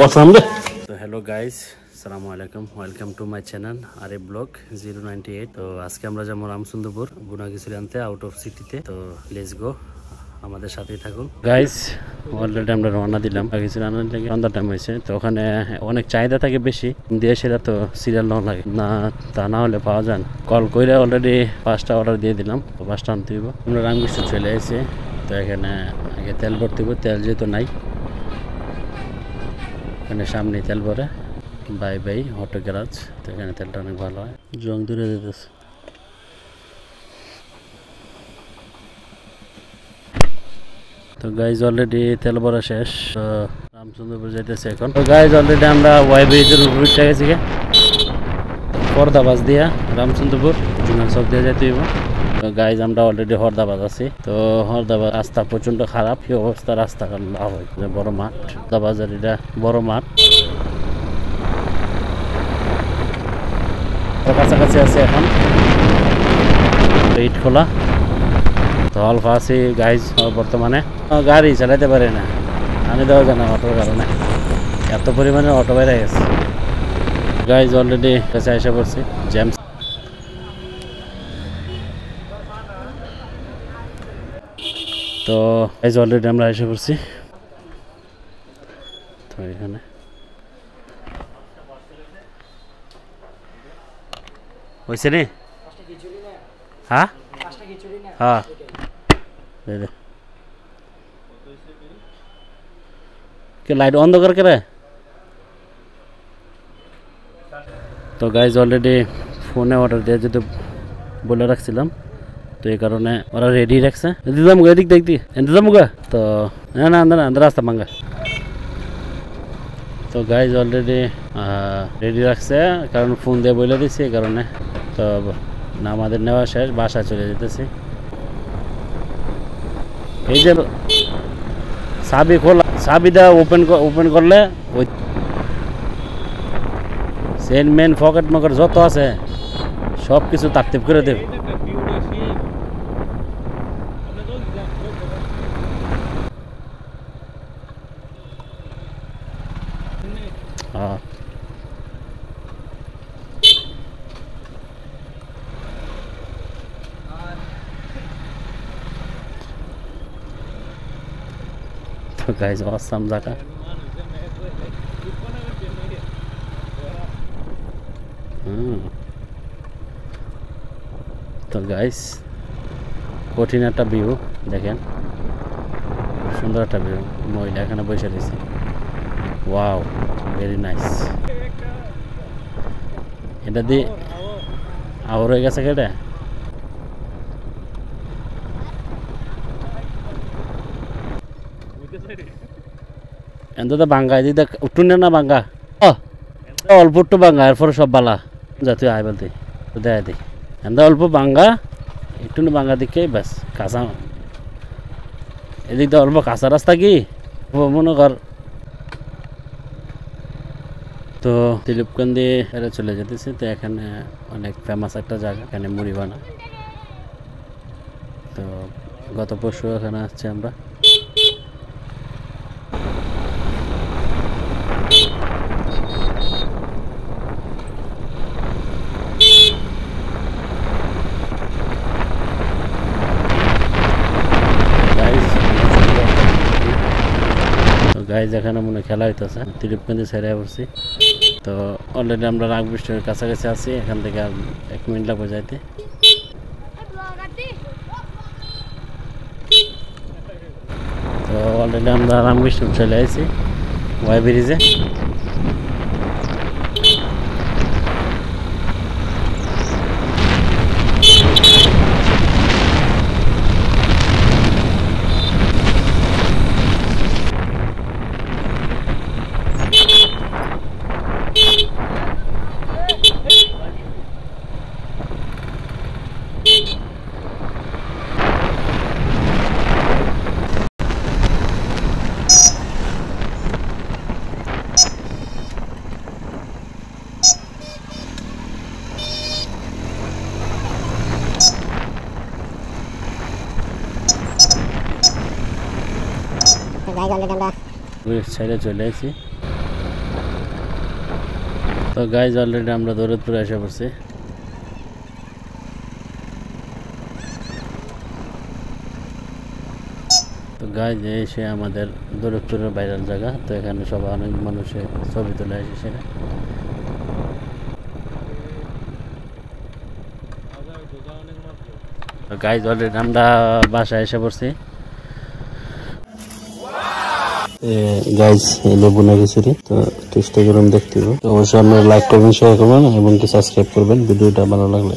Awesome. So hello guys, assalamu alaikum, welcome to my channel Arif Blog 098. তো আজকে আমরা যাবো রামচন্দ্রপুর গুনা কিছু আনতে আউট অফ সিটিতে। তো লেটস গো, আমাদের সাথেই থাকুন গাইস। অলরেডি আমরা রওনা দিলাম, কিছু রান্নার লাগে সন্ধ্যা টাইম হয়েছে। তো ওখানে অনেক চাহিদা থাকে বেশি দিয়ে, সেটা তো সিরিয়াল নেওয়া লাগে না, তা না হলে পাওয়া যান। কল করে অলরেডি 5টা অর্ডার দিয়ে দিলাম, 5টা আনতে হইব। আমরা রামকৃষ্ণ চলে এসেছি। তো এখানে আগে তেল ভরতে হইব, তেল যেহেতু নাই এখানে সামনে তেল ভরে বাই বাই অটো গ্যারাজ। তো এখানে তেলটা অনেক ভালো হয়, জং দূরে যেতেছে। তো গাইজ অলরেডি তেল ভরা শেষ, রামচন্দ্রপুর যাইতেছে এখন। তো গাইজ অলরেডি আমরা ওয়াই ব্রিজের উপরে গেছি, হরদাবাজ দিয়া রামচন্দ্রপুর জুনাল চক দিয়ে যাইতে হইব। তো গাইজ আমরা অলরেডি হরদাবাজ আছি। তো হরদাবাজ রাস্তা প্রচন্ড খারাপ, কি অবস্থা রাস্তা লাভ হয়, বড় মাঠ হরদাবাজার, এটা বড় মাঠ। কাছাকাছি আছে এখন, ইট খোলা। তো অল্প আছি গাইজ বর্তমানে, গাড়ি চালাইতে পারি না, আনি দেওয়া যায় না অটোর কারণে, এত পরিমাণে অটো বেড়ে গেছে। গাইজ অলরেডি কাছে এসে পড়ছি জ্যাম। তো গাইজ অলরেডি আমরা এসে পড়ছি। তো এখানে হয়েছে নি, হ্যাঁ হ্যাঁ কে লাইট অন্ধকার করে। তো গাইজ অলরেডি ফোনে অর্ডার দিয়ে যেতে বলে রাখছিলাম, তো এই কারণে ওরা রেডি রাখছে। দিদাম গা এদিক দেখতি দিদাম গা, তো না না না রাস্তা মাঙ্গা। তো গাইজ অলরেডি রেডি রাখছে, কারণ ফোন দিয়ে বলে দিচ্ছি এই কারণে। তো না আমাদের নেওয়া শেষ, বাসায় চলে যেতেছি। এই যে চাবি খোলা, চাবিটা ওপেন করলে ওই চেন মেন পকেট মকেট যত আছে সব কিছু তাকতিপ করে দেব। হ্যাঁ তো গাইজ অসাম জায়গা। তো গাইজ কঠিন একটা ভিউ দেখেন, সুন্দর একটা ভিউ। মহিলা এখানে বসে রয়েছে, ওয়াও ভেরি নাইস। এটা দিয়ে আওয়ার হয়ে গেছে কেটে। এত বাঙ্গা এদিক দেখ উঠুন না বাঙ্গা, অল্প একটু বাঙ্গা, এরপরে সব বালা জাতীয় আয় বলতে দেয় দিই। এত অল্প বাঙ্গা, একটু বাঙ্গা দিকে ব্যাস কাঁচা। এদিক দিয়ে অল্প কাঁচা রাস্তা কি মনে কর। তো দিলীপকান্দি এরা চলে যেতেছে। তো এখানে অনেক ফেমাস একটা জায়গা, এখানে মুড়ি বানা। তো গত পরশু এখানে আসছি আমরা। গাইজ এখানে মনে খেলা হইতেছে, তিরুপকান্দি ছেড়ে পড়ছি। তো অলরেডি আমরা রামকৃষ্ণের কাছাকাছি আছি, এখান থেকে 1 মিনিট লাগবে যাইতে। তো অলরেডি আমরা রামকৃষ্ণ চলে আসছি ওয়াই ব্রিজে। সাইডে চলে আসছি। তো গাইজ অলরেডি আমরা দৌলতপুরে এসে পড়ছি। তো গাইজ এসে আমাদের দৌলতপুরের বাইরের জায়গা। তো এখানে সব অনেক মানুষে ছবি তুলে আসে সেটা। গাইজ অলরেডি আমরা বাসায় এসে পড়ছি। গাইজ এলো বুনাগিছড়ি। তো চেষ্টা করুন দেখতে। অবশ্যই আপনারা লাইক করবেন, শেয়ার করবেন এবং কি সাবস্ক্রাইব করবেন ভিডিওটা ভালো লাগলে।